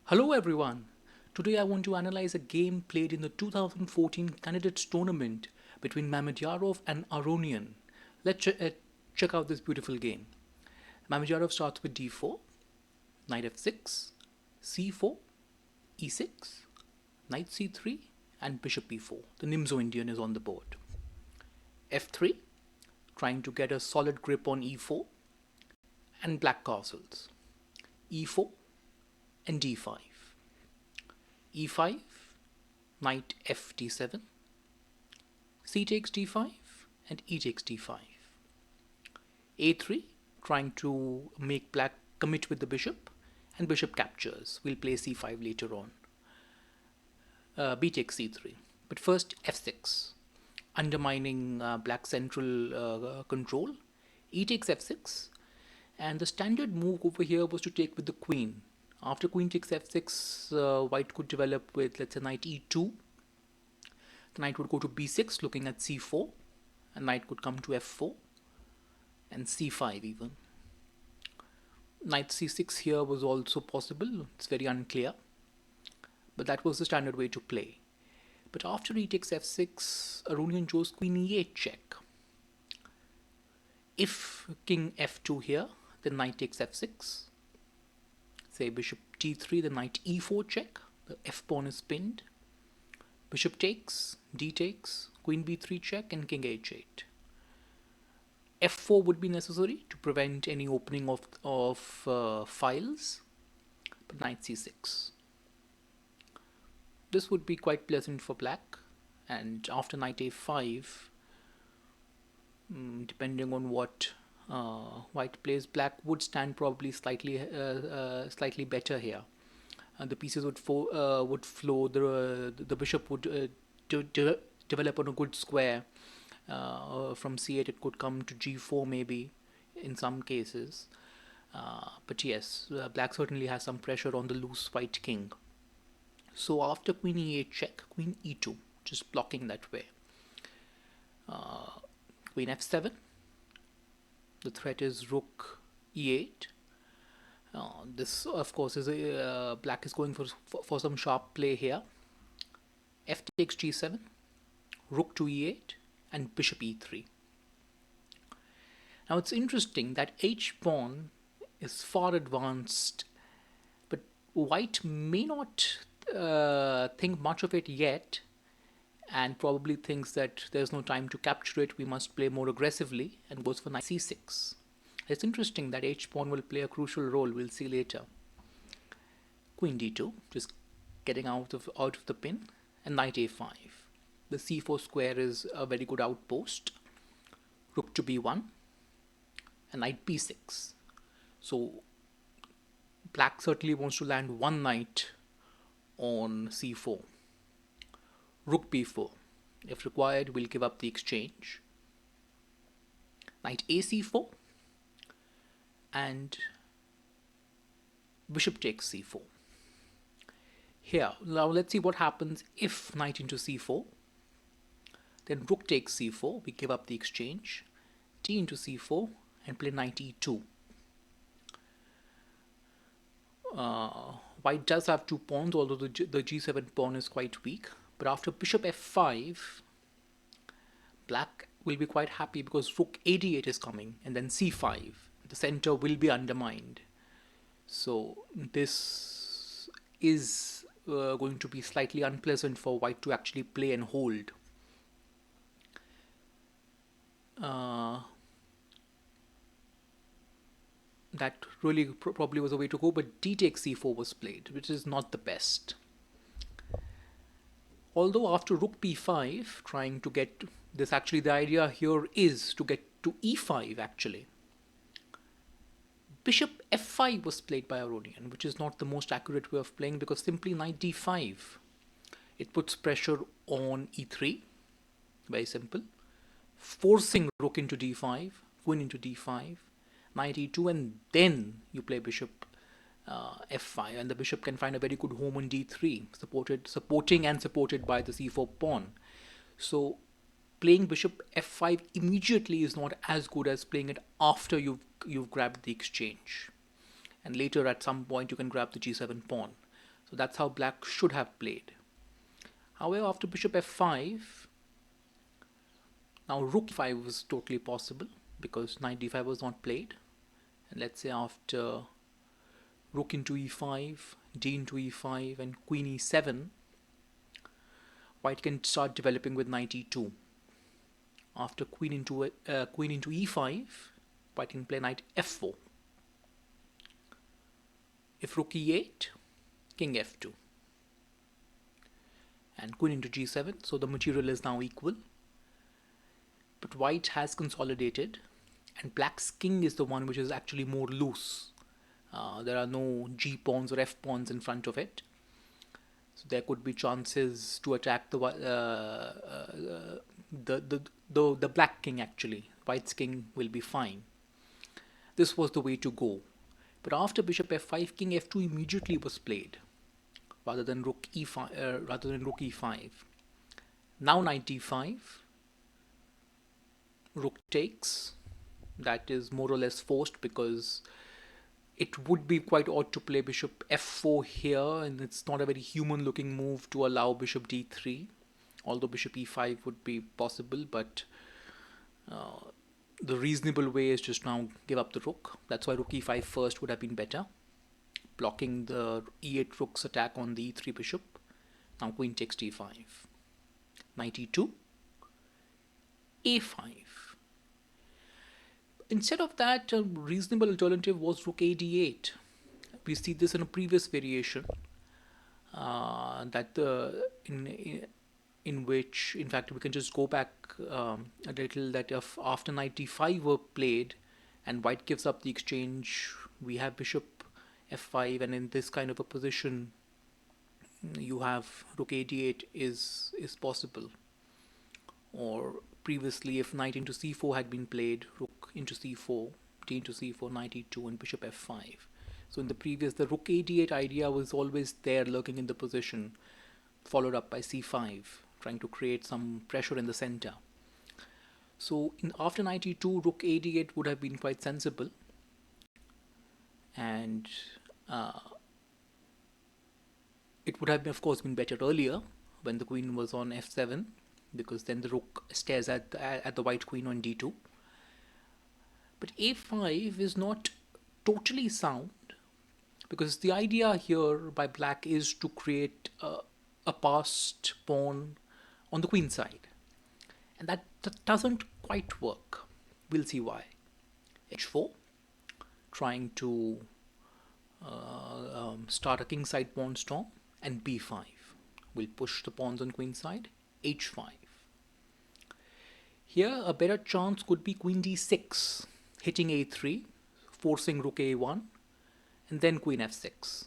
Hello everyone. Today I want to analyze a game played in the 2014 candidates tournament between Mamedyarov and Aronian. Let's check out this beautiful game. Mamedyarov starts with d4, knight f6, c4, e6, knight c3 and bishop e4. The Nimzo-Indian is on the board. f3, trying to get a solid grip on e4 and black castles. e4 and d5. e5, knight fd7, c takes d5 and e takes d5. a3, trying to make black commit with the bishop and bishop captures. We'll play c5 later on. b takes c3. But first f6, undermining black central control. e takes f6, and the standard move over here was to take with the queen. After queen takes f6, white could develop with, let's say, knight e2. The knight would go to b6, looking at c4, and knight could come to f4 and c5 even. Knight c6 here was also possible. It's very unclear, but that was the standard way to play. But after e takes f6, Aronian chose queen e8 check. If king f2 here, then knight takes f6. Say bishop t3, the knight e4 check, the f pawn is pinned. Bishop takes, d takes, queen b3 check and king h8. f4 would be necessary to prevent any opening of files, but knight c6. This would be quite pleasant for black, and after knight a5, depending on what white plays, black would stand probably slightly better here. The pieces would flow. The bishop would develop on a good square. From c8 it could come to g4 maybe in some cases. But yes, black certainly has some pressure on the loose white king. So after queen e8 check, queen e2, just blocking that way. Queen f7. The threat is rook e8. This, of course, is black is going for some sharp play here. F takes g7, rook to e8, and bishop e3. Now it's interesting that h pawn is far advanced, but white may not think much of it yet, and probably thinks that there's no time to capture it, we must play more aggressively, and goes for knight c6. It's interesting that h pawn will play a crucial role, we'll see later. Queen d2, just getting out of the pin, and knight a5. The c4 square is a very good outpost. Rook to b1, and knight b6. So black certainly wants to land one knight on c4. Rook b4. If required, we'll give up the exchange. Knight a c4 and bishop takes c4. Here, now let's see what happens if knight into c4. Then rook takes c4, we give up the exchange. D into c4 and play knight e2. White does have two pawns, although the g7 pawn is quite weak. But after bishop f5, black will be quite happy because rook ad8 is coming, and then c5. The center will be undermined. So this is going to be slightly unpleasant for white to actually play and hold. That really probably was a way to go, but d takes c4 was played, which is not the best. Although after rook b5, trying to get this, actually the idea here is to get to e5 actually. Bishop f5 was played by Aronian, which is not the most accurate way of playing, because simply knight d5. It puts pressure on e3, very simple. Forcing rook into d5, queen into d5, knight e2, and then you play bishop f5, and the bishop can find a very good home on d3, supported by the c4 pawn. So playing bishop f5 immediately is not as good as playing it after you've grabbed the exchange, and later at some point you can grab the g7 pawn. So that's how black should have played. However, after bishop f5, now rook e5 was totally possible because knight d5 was not played. And let's say after rook into e5, d into e5 and queen e7, white can start developing with knight e2. After queen into e5, white can play knight f4. If rook e8, king f2. And queen into g7, so the material is now equal. But white has consolidated, and black's king is the one which is actually more loose. There are no g pawns or f pawns in front of it, so there could be chances to attack the black king. Actually, white's king will be fine. This was the way to go. But after bishop f5, king f2 immediately was played, rather than rook e5. Now knight d5, rook takes. That is more or less forced because it would be quite odd to play bishop f4 here, and it's not a very human looking move to allow bishop d3, although bishop e5 would be possible, but the reasonable way is just now give up the rook. That's why rook e5 first would have been better, blocking the e8 rook's attack on the e3 bishop. Now queen takes d5, knight e2, a5. Instead of that, a reasonable alternative was rook a8. We see this in a previous variation, in which, in fact, we can just go back a little, that if after knight d5 were played and white gives up the exchange, we have bishop f5, and in this kind of a position, you have rook a8 is possible. Or previously, if knight into c4 had been played, rook into c4, d into c4, knight e2, and bishop f5. So in the previous, the rook a8 idea was always there lurking in the position, followed up by c5, trying to create some pressure in the center. So after knight e2, rook a8 would have been quite sensible. And it would have, of course, been better earlier when the queen was on f7, because then the rook stares at the white queen on d2. But a5 is not totally sound, because the idea here by black is to create a passed pawn on the queen side, and that doesn't quite work. We'll see why. h4, trying to start a king side pawn storm, and b5 will push the pawns on queen side. h5. Here a better chance could be queen d6, hitting a3, forcing rook a1, and then queen f6.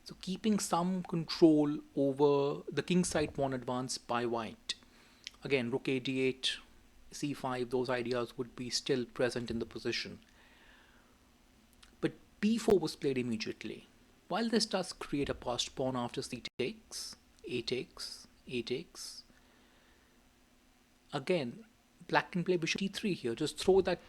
So keeping some control over the king side pawn advance by white. Again, rook a8, c5, those ideas would be still present in the position. But b4 was played immediately. While this does create a passed pawn after c takes, a takes, a takes, again, black can play bishop d3 here. Just throw that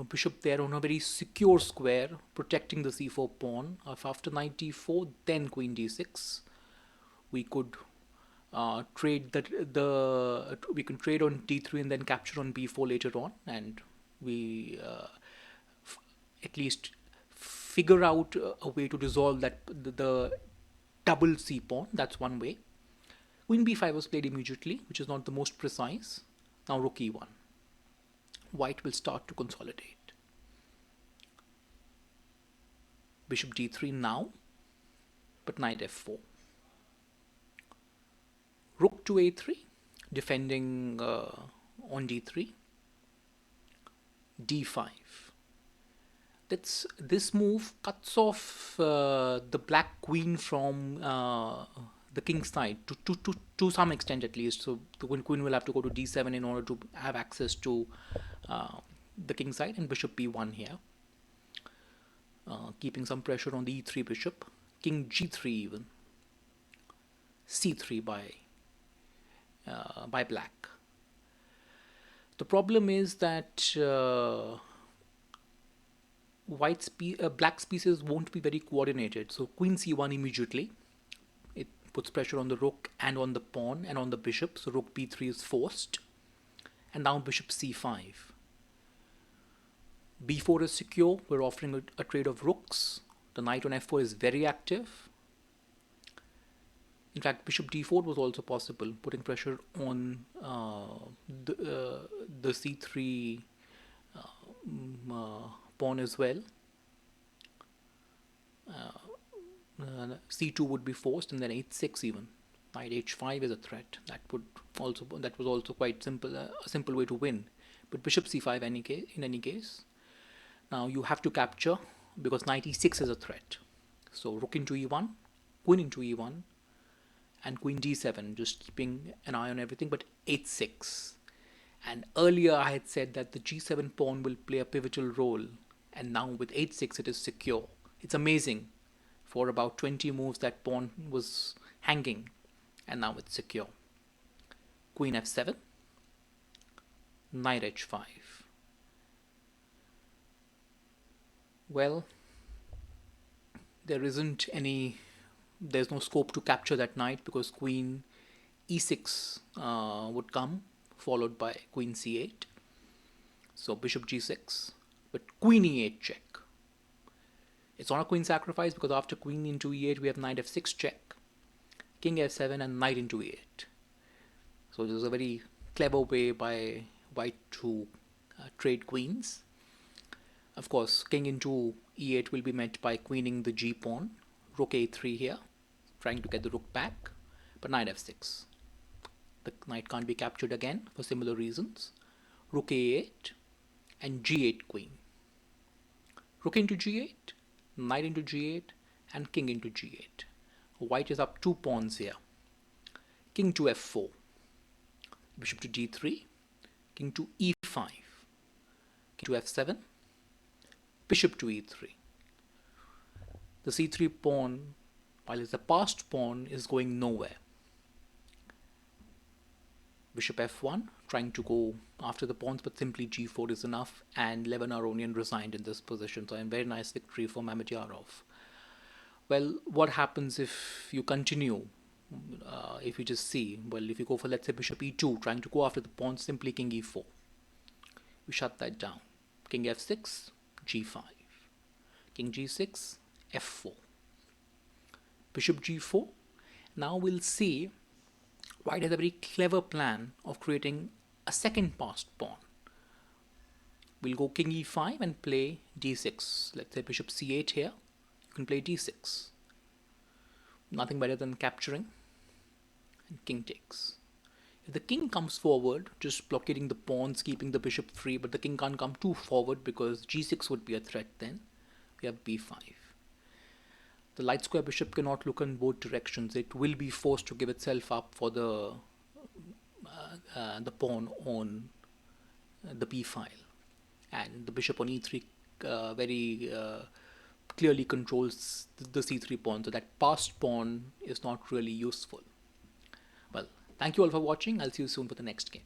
bishop there on a very secure square, protecting the c4 pawn. After knight d4, then queen d6. We could trade we can trade on d3 and then capture on b4 later on, and we at least figure out a way to resolve that the double c pawn. That's one way. Queen b5 was played immediately, which is not the most precise. Now rook e1. White will start to consolidate. Bishop d3 now, but knight f4. Rook to a3, defending on d3. d5. This move cuts off the black queen from the king side to some extent, at least. So the queen will have to go to d7 in order to have access to the king side, and bishop b1 here, keeping some pressure on the e3 bishop. King g3 even, c3 by black. The problem is that black pieces won't be very coordinated. So queen c1 immediately. It puts pressure on the rook and on the pawn and on the bishop. So rook b3 is forced. And now bishop c5. b4 is secure. We're offering a trade of rooks. The knight on f4 is very active. In fact, bishop d4 was also possible, putting pressure on the c3 pawn as well. c2 would be forced, and then h6 even. Knight h5 is a threat. That was also quite simple, a simple way to win. But bishop c5 in any case. Now you have to capture because knight e6 is a threat. So rook into e1, queen into e1, and queen d7, just keeping an eye on everything, but h6. And earlier I had said that the g7 pawn will play a pivotal role, and now with h6 it is secure. It's amazing. For about 20 moves that pawn was hanging, and now it's secure. Queen f7, knight h5. Well, there's no scope to capture that knight because queen e6 would come, followed by queen c8. So bishop g6, but queen e8 check. It's not a queen sacrifice because after queen into e8 we have knight f6 check, king f7 and knight into e8. So this is a very clever way by white to trade queens. Of course, king into e8 will be met by queening the g pawn, rook a3 here, trying to get the rook back, but knight f6. The knight can't be captured again for similar reasons. Rook a8 and g8 queen. Rook into g8, knight into g8, and king into g8. White is up 2 pawns here. King to f4, bishop to d3, king to e5, king to f7, bishop to e3. The c3 pawn, while it's the passed pawn, is going nowhere. Bishop f1, trying to go after the pawns, but simply g4 is enough, and Levon Aronian resigned in this position. So a very nice victory for Mamedyarov. Well, what happens if you continue? If you just see, well, if you go for, let's say, bishop e2, trying to go after the pawn, simply king e4. We shut that down. King f6, g5. King g6, f4. Bishop g4. Now we'll see white has a very clever plan of creating a second passed pawn. We'll go king e5 and play d6. Let's say bishop c8 here. You can play d6. Nothing better than capturing. And king takes. If the king comes forward, just blockading the pawns, keeping the bishop free, but the king can't come too forward because g6 would be a threat then. We have b5. The light square bishop cannot look in both directions. It will be forced to give itself up for the pawn on the b file. And the bishop on e3 very clearly controls the c3 pawn, so that passed pawn is not really useful. Well, thank you all for watching. I'll see you soon for the next game.